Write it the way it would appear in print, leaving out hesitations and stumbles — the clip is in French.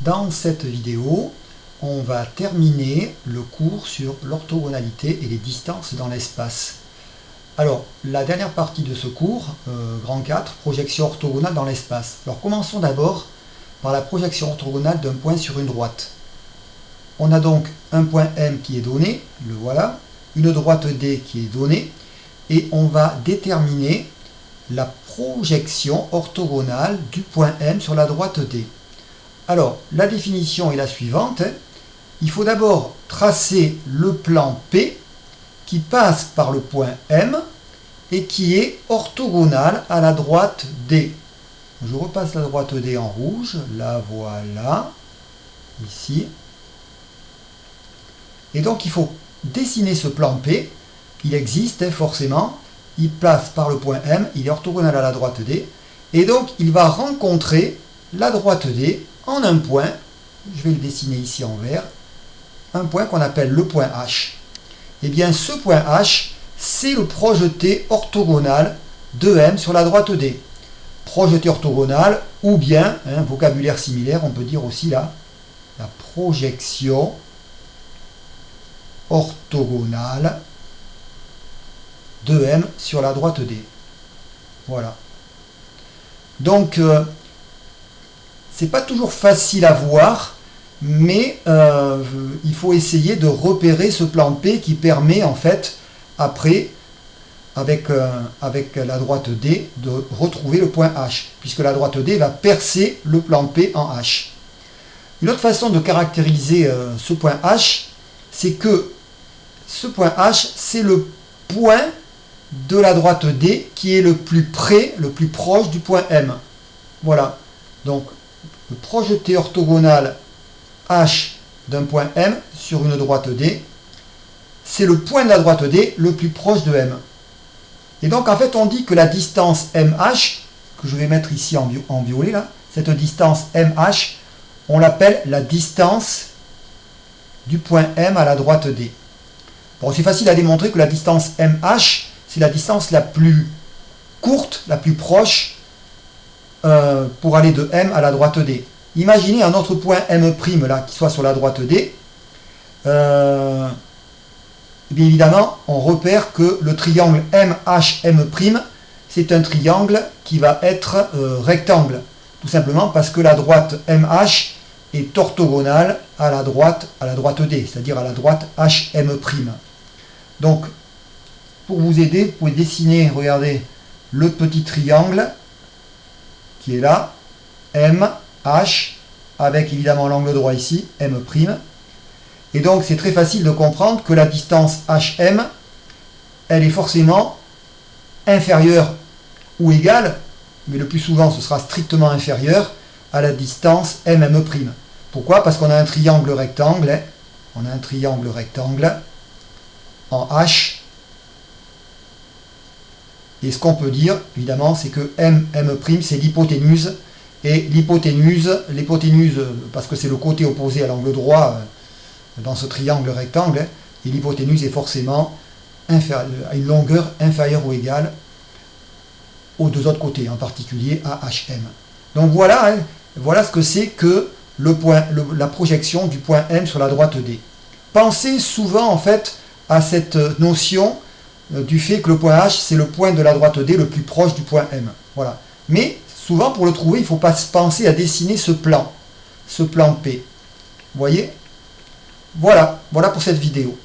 Dans cette vidéo, on va terminer le cours sur l'orthogonalité et les distances dans l'espace. Alors, la dernière partie de ce cours, grand 4, projection orthogonale dans l'espace. Alors, commençons d'abord par la projection orthogonale d'un point sur une droite. On a donc un point M qui est donné, le voilà, une droite D qui est donnée, et on va déterminer la projection orthogonale du point M sur la droite D. Alors, la définition est la suivante. Il faut d'abord tracer le plan P qui passe par le point M et qui est orthogonal à la droite D. Je repasse la droite D en rouge, la voilà, ici. Et donc, il faut dessiner ce plan P. Il existe forcément. Il passe par le point M, il est orthogonal à la droite D. Et donc, il va rencontrer la droite D en un point. Je vais le dessiner ici en vert. Un point qu'on appelle le point H. Et bien, ce point H, c'est le projeté orthogonal de M sur la droite D. Projeté orthogonal, ou bien, vocabulaire similaire, on peut dire aussi là, la projection orthogonale de M sur la droite D. Voilà. Donc, c'est pas toujours facile à voir, mais il faut essayer de repérer ce plan P qui permet en fait, après, avec la droite D, de retrouver le point H, puisque la droite D va percer le plan P en H. Une autre façon de caractériser ce point H, c'est que ce point H, c'est le point de la droite D qui est le plus près, le plus proche du point M. Voilà. Donc, le projeté orthogonal H d'un point M sur une droite D, c'est le point de la droite D le plus proche de M. Et donc, en fait, on dit que la distance MH, que je vais mettre ici en violet, là, cette distance MH, on l'appelle la distance du point M à la droite D. Bon, c'est facile à démontrer que la distance MH, c'est la distance la plus courte, la plus proche pour aller de M à la droite D. Imaginez un autre point M' là, qui soit sur la droite D. Bien évidemment, on repère que le triangle MHM', c'est un triangle qui va être rectangle. Tout simplement parce que la droite MH est orthogonale à la droite D, c'est-à-dire à la droite HM'. Donc, pour vous aider, vous pouvez dessiner, regardez, le petit triangle qui est là, M, H, avec évidemment l'angle droit ici, M'. Et donc, c'est très facile de comprendre que la distance HM, elle est forcément inférieure ou égale, mais le plus souvent, ce sera strictement inférieur à la distance MM'. Pourquoi? Parce qu'on a un triangle rectangle, on a un triangle rectangle en H. Et ce qu'on peut dire, évidemment, c'est que MM', c'est l'hypoténuse. Et l'hypoténuse, parce que c'est le côté opposé à l'angle droit dans ce triangle rectangle, et l'hypoténuse est forcément à une longueur inférieure ou égale aux deux autres côtés, en particulier à HM. Donc voilà, voilà ce que c'est que la projection du point M sur la droite D. Pensez souvent en fait à cette notion du fait que le point H, c'est le point de la droite D le plus proche du point M. Voilà. Mais souvent, pour le trouver, il ne faut pas penser à dessiner ce plan P. Vous voyez? Voilà pour cette vidéo.